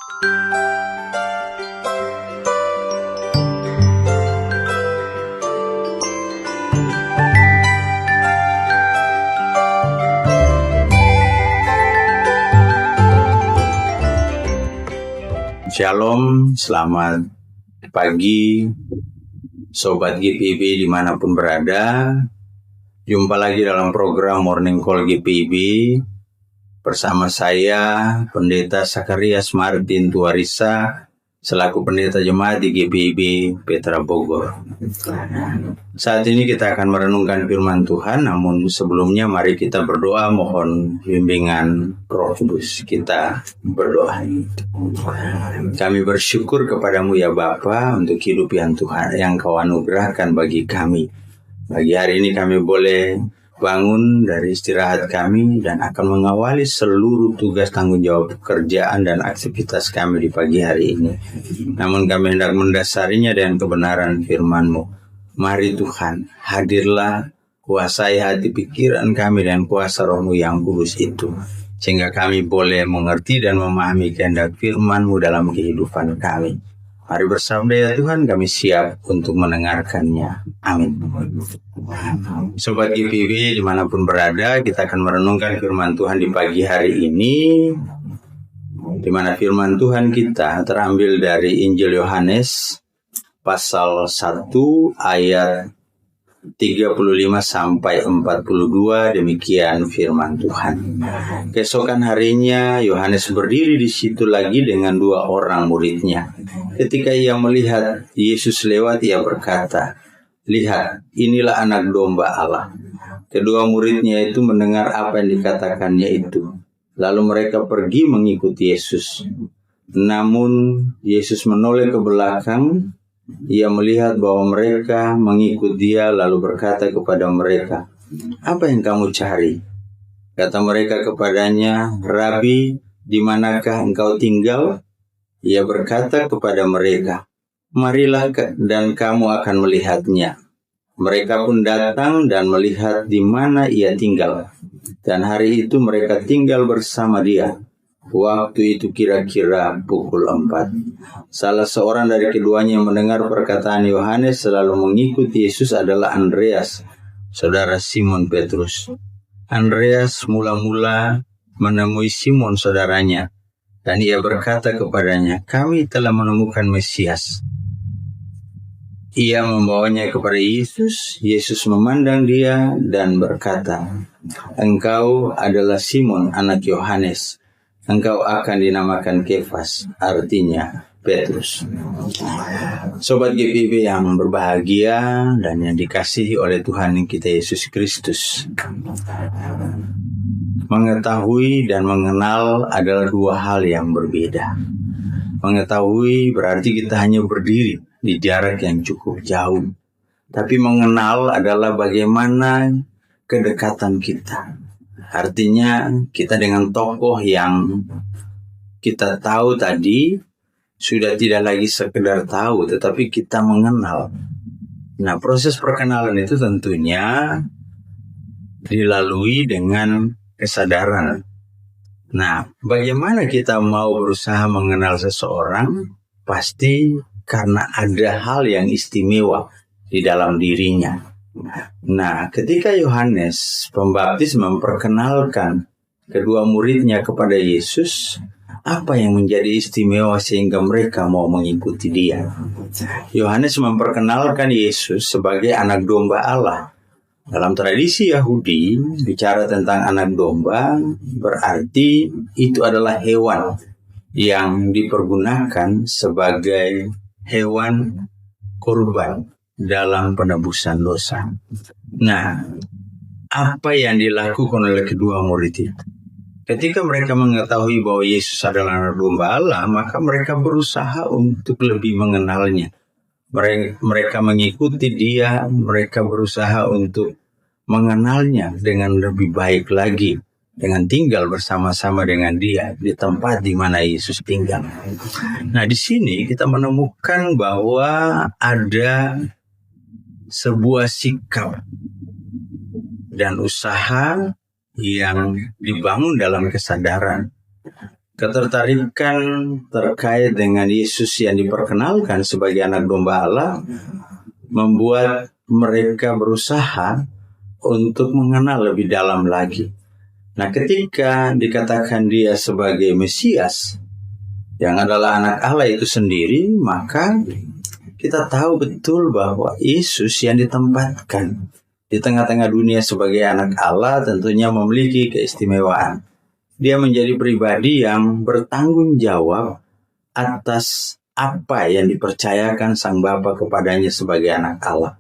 Shalom, selamat pagi Sobat GPIB dimanapun berada. Jumpa lagi dalam program Morning Call GPIB bersama saya Pendeta Sakarias Martin Tuarisa selaku Pendeta Jemaat di GPIB Petra Bogor. Saat ini kita akan merenungkan firman Tuhan, namun sebelumnya mari kita berdoa mohon bimbingan Roh Kudus. Kita berdoa. Kami bersyukur kepadamu ya Bapa untuk hidup yang Tuhan yang Kau anugerahkan bagi kami. Pagi hari ini kami boleh bangun dari istirahat kami dan akan mengawali seluruh tugas tanggung jawab pekerjaan dan aktivitas kami di pagi hari ini. Namun kami hendak mendasarinya dengan kebenaran firman-Mu. Mari Tuhan, hadirlah, kuasai hati pikiran kami dan kuasa Roh-Mu yang kudus itu, sehingga kami boleh mengerti dan memahami kehendak firman-Mu dalam kehidupan kami. Mari bersabda ya Tuhan, kami siap untuk mendengarkannya. Amin. Sobat GPIB dimanapun berada, kita akan merenungkan firman Tuhan di pagi hari ini, di mana firman Tuhan kita terambil dari Injil Yohanes pasal 1 ayat 35 sampai 42, demikian firman Tuhan. Keesokan harinya Yohanes berdiri di situ lagi dengan 2 orang muridnya. Ketika ia melihat Yesus lewat, ia berkata, "Lihat, inilah anak domba Allah." Kedua muridnya itu mendengar apa yang dikatakannya itu. Lalu mereka pergi mengikuti Yesus. Namun Yesus menoleh ke belakang. Ia melihat bahwa mereka mengikut dia lalu berkata kepada mereka, "Apa yang kamu cari?" Kata mereka kepadanya, "Rabi, di manakah engkau tinggal?" Ia berkata kepada mereka, "Marilah dan kamu akan melihatnya." Mereka pun datang dan melihat di mana ia tinggal. Dan hari itu mereka tinggal bersama dia. Waktu itu kira-kira pukul 4. Salah seorang dari keduanya yang mendengar perkataan Yohanes selalu mengikuti Yesus adalah Andreas, saudara Simon Petrus. Andreas mula-mula menemui Simon saudaranya, dan ia berkata kepadanya, "Kami telah menemukan Mesias." Ia membawanya kepada Yesus. Yesus memandang dia dan berkata, "Engkau adalah Simon anak Yohanes. Engkau akan dinamakan Kefas," artinya Petrus. Sobat GPIB yang berbahagia dan yang dikasihi oleh Tuhan kita Yesus Kristus, mengetahui dan mengenal adalah 2 hal yang berbeda. Mengetahui berarti kita hanya berdiri di jarak yang cukup jauh. Tapi mengenal adalah bagaimana kedekatan kita. Artinya kita dengan tokoh yang kita tahu tadi sudah tidak lagi sekedar tahu, tetapi kita mengenal. Nah, proses perkenalan itu tentunya dilalui dengan kesadaran. Nah, bagaimana kita mau berusaha mengenal seseorang? Pasti karena ada hal yang istimewa di dalam dirinya. Nah, ketika Yohanes Pembaptis memperkenalkan kedua muridnya kepada Yesus, apa yang menjadi istimewa sehingga mereka mau mengikuti dia? Yohanes memperkenalkan Yesus sebagai anak domba Allah. Dalam tradisi Yahudi, bicara tentang anak domba berarti itu adalah hewan yang dipergunakan sebagai hewan kurban dalam penebusan dosa. Nah, apa yang dilakukan oleh kedua murid itu? Ketika mereka mengetahui bahwa Yesus adalah anak domba Allah, maka mereka berusaha untuk lebih mengenalnya. Mereka mengikuti dia, mereka berusaha untuk mengenalnya dengan lebih baik lagi, dengan tinggal bersama-sama dengan dia di tempat di mana Yesus tinggal. Nah, di sini kita menemukan bahwa ada sebuah sikap dan usaha yang dibangun dalam kesadaran ketertarikan terkait dengan Yesus yang diperkenalkan sebagai anak domba Allah membuat mereka berusaha untuk mengenal lebih dalam lagi. Nah, ketika dikatakan dia sebagai Mesias, yang adalah anak Allah itu sendiri, maka kita tahu betul bahwa Yesus yang ditempatkan di tengah-tengah dunia sebagai anak Allah tentunya memiliki keistimewaan. Dia menjadi pribadi yang bertanggung jawab atas apa yang dipercayakan Sang Bapa kepadanya sebagai anak Allah.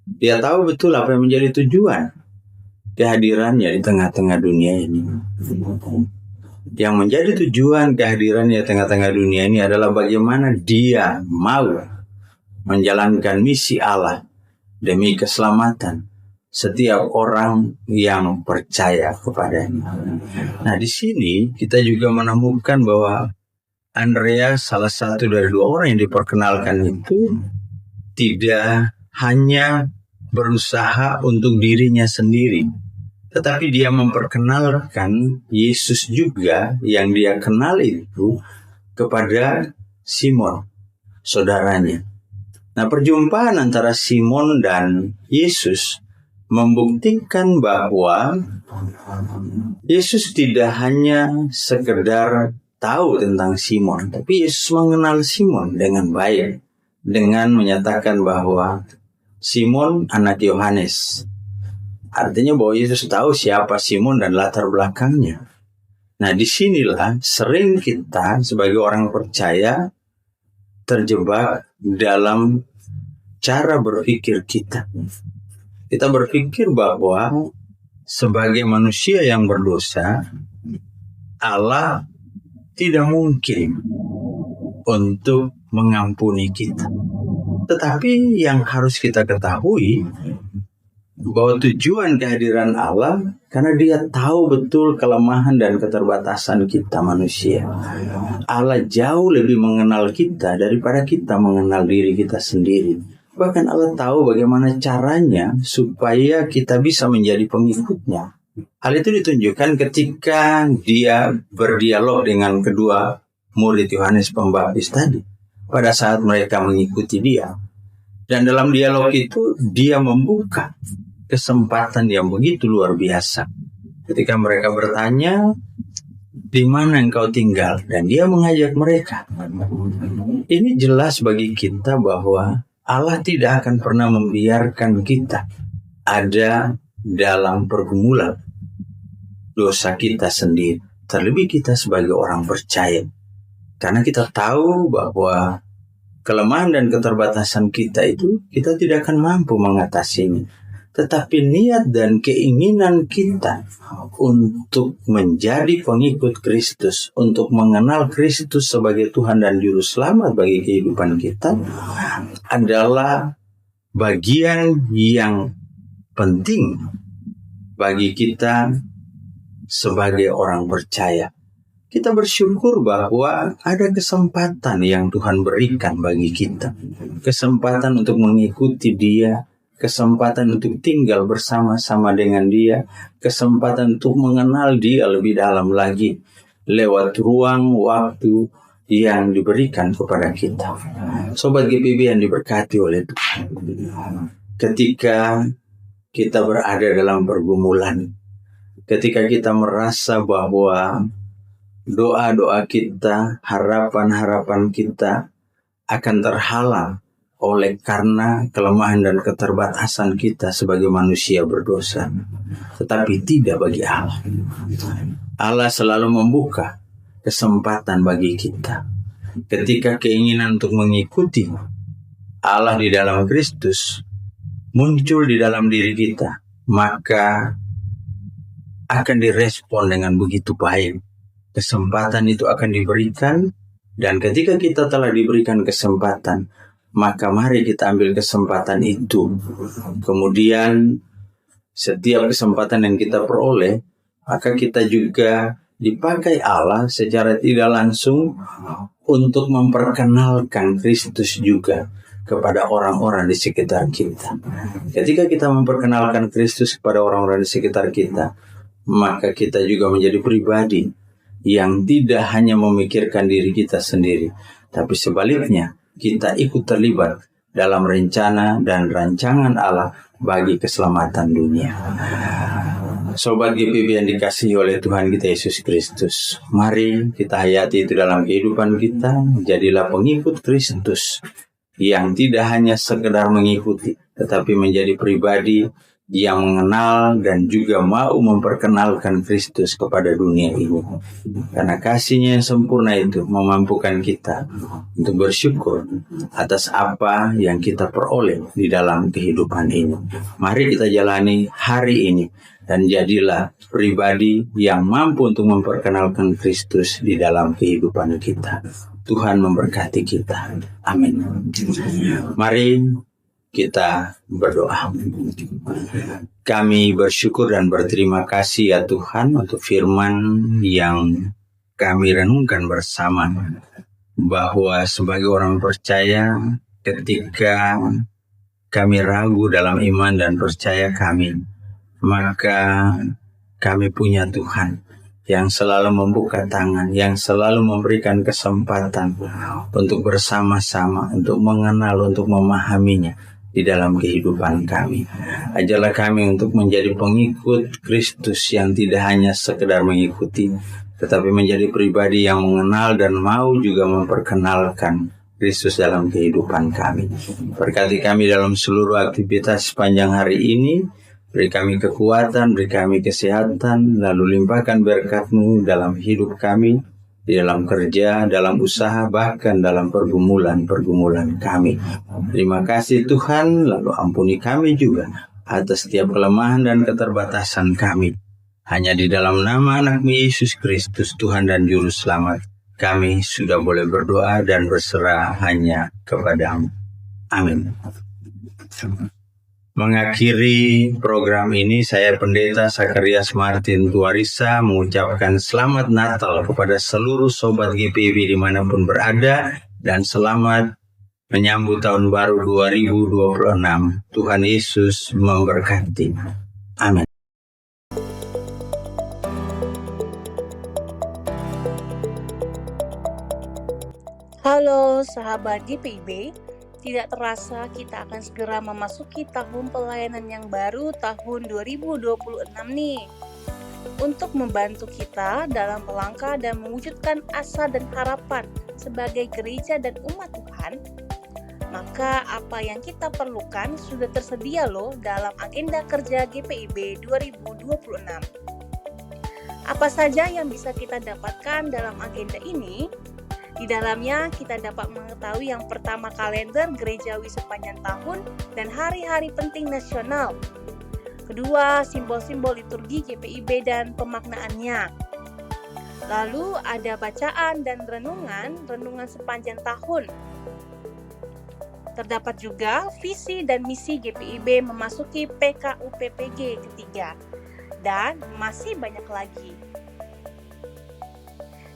Dia tahu betul apa yang menjadi tujuan kehadirannya di tengah-tengah dunia ini. Yang menjadi tujuan kehadirannya di tengah-tengah dunia ini adalah bagaimana dia mau menjalankan misi Allah demi keselamatan setiap orang yang percaya kepadanya. Nah, di sini kita juga menemukan bahwa Andreas, salah satu dari dua orang yang diperkenalkan itu, tidak hanya berusaha untuk dirinya sendiri, tetapi dia memperkenalkan Yesus juga yang dia kenal itu kepada Simon, saudaranya. Nah, perjumpaan antara Simon dan Yesus membuktikan bahwa Yesus tidak hanya sekedar tahu tentang Simon, tapi Yesus mengenal Simon dengan baik dengan menyatakan bahwa Simon anak Yohanes. Artinya bahwa Yesus tahu siapa Simon dan latar belakangnya. Nah, disinilah sering kita sebagai orang percaya terjebak dalam cara berpikir kita. Kita berpikir bahwa sebagai manusia yang berdosa, Allah tidak mungkin untuk mengampuni kita. Tetapi yang harus kita ketahui bahwa tujuan kehadiran Allah karena dia tahu betul kelemahan dan keterbatasan kita manusia. Allah jauh lebih mengenal kita daripada kita mengenal diri kita sendiri. Bahkan Allah tahu bagaimana caranya supaya kita bisa menjadi pengikutnya. Hal itu ditunjukkan ketika dia berdialog dengan kedua murid Yohanes Pembaptis tadi. Pada saat mereka mengikuti dia. Dan dalam dialog itu dia membuka kesempatan yang begitu luar biasa. Ketika mereka bertanya, di mana engkau tinggal? Dan dia mengajak mereka. Ini jelas bagi kita bahwa Allah tidak akan pernah membiarkan kita ada dalam pergumulan dosa kita sendiri. Terlebih kita sebagai orang percaya. Karena kita tahu bahwa kelemahan dan keterbatasan kita itu kita tidak akan mampu mengatasinya. Tetapi niat dan keinginan kita untuk menjadi pengikut Kristus, untuk mengenal Kristus sebagai Tuhan dan Juru Selamat bagi kehidupan kita, adalah bagian yang penting bagi kita sebagai orang percaya. Kita bersyukur bahwa ada kesempatan yang Tuhan berikan bagi kita. Kesempatan untuk mengikuti Dia, kesempatan untuk tinggal bersama-sama dengan Dia, kesempatan untuk mengenal Dia lebih dalam lagi lewat ruang waktu yang diberikan kepada kita. Sobat GPB yang diberkati oleh Tuhan, ketika kita berada dalam pergumulan, ketika kita merasa bahwa doa-doa kita, harapan-harapan kita akan terhalang oleh karena kelemahan dan keterbatasan kita sebagai manusia berdosa. Tetapi tidak bagi Allah. Allah selalu membuka kesempatan bagi kita. Ketika keinginan untuk mengikuti Allah di dalam Kristus muncul di dalam diri kita, maka akan direspon dengan begitu baik. Kesempatan itu akan diberikan, dan ketika kita telah diberikan kesempatan, maka mari kita ambil kesempatan itu. Kemudian setiap kesempatan yang kita peroleh, maka kita juga dipakai Allah secara tidak langsung untuk memperkenalkan Kristus juga kepada orang-orang di sekitar kita. Ketika kita memperkenalkan Kristus kepada orang-orang di sekitar kita, maka kita juga menjadi pribadi yang tidak hanya memikirkan diri kita sendiri, tapi sebaliknya kita ikut terlibat dalam rencana dan rancangan Allah bagi keselamatan dunia. Sobat GPB yang dikasihi oleh Tuhan kita Yesus Kristus, mari kita hayati itu dalam kehidupan kita. Jadilah pengikut Kristus yang tidak hanya sekedar mengikuti, tetapi menjadi pribadi yang mengenal dan juga mau memperkenalkan Kristus kepada dunia ini. Karena kasih-Nya yang sempurna itu memampukan kita untuk bersyukur atas apa yang kita peroleh di dalam kehidupan ini. Mari kita jalani hari ini dan jadilah pribadi yang mampu untuk memperkenalkan Kristus di dalam kehidupan kita. Tuhan memberkati kita. Amin. Mari kita berdoa. Kami bersyukur dan berterima kasih ya Tuhan untuk firman yang kami renungkan bersama, bahwa sebagai orang percaya, ketika kami ragu dalam iman dan percaya kami, maka kami punya Tuhan yang selalu membuka tangan, yang selalu memberikan kesempatan untuk bersama-sama, untuk mengenal, untuk memahaminya di dalam kehidupan kami. Ajarlah kami untuk menjadi pengikut Kristus yang tidak hanya sekedar mengikuti, tetapi menjadi pribadi yang mengenal dan mau juga memperkenalkan Kristus dalam kehidupan kami. Berkati kami dalam seluruh aktivitas sepanjang hari ini. Beri kami kekuatan, beri kami kesehatan, lalu limpahkan berkat-Mu dalam hidup kami, di dalam kerja, dalam usaha, bahkan dalam pergumulan-pergumulan kami. Terima kasih Tuhan, lalu ampuni kami juga atas setiap kelemahan dan keterbatasan kami. Hanya di dalam nama anak-Mu Yesus Kristus, Tuhan dan Juru Selamat, kami sudah boleh berdoa dan berserah hanya kepada-Mu. Amin. Mengakhiri program ini, saya Pendeta Sakarias Martin Tuarisa mengucapkan selamat Natal kepada seluruh Sobat GPB dimanapun berada, dan selamat menyambut tahun baru 2026. Tuhan Yesus memberkati. Amin. Halo sahabat GPIB, tidak terasa kita akan segera memasuki tahun pelayanan yang baru tahun 2026 nih. Untuk membantu kita dalam melangkah dan mewujudkan asa dan harapan sebagai gereja dan umat Tuhan, maka apa yang kita perlukan sudah tersedia loh dalam agenda kerja GPIB 2026. Apa saja yang bisa kita dapatkan dalam agenda ini? Di dalamnya kita dapat mengetahui yang pertama, kalender gerejawi sepanjang tahun dan hari-hari penting nasional. Kedua, simbol-simbol liturgi GPIB dan pemaknaannya. Lalu ada bacaan dan renungan sepanjang tahun. Terdapat juga visi dan misi GPIB memasuki PKUPPG ketiga. Dan masih banyak lagi.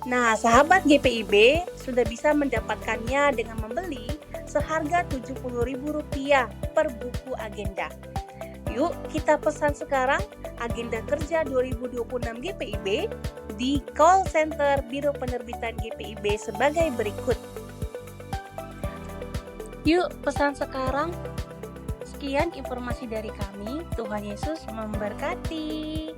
Nah, sahabat GPIB sudah bisa mendapatkannya dengan membeli seharga Rp70.000 per buku agenda. Yuk kita pesan sekarang agenda kerja 2026 GPIB di call center Biro Penerbitan GPIB sebagai berikut. Yuk pesan sekarang. Sekian informasi dari kami. Tuhan Yesus memberkati.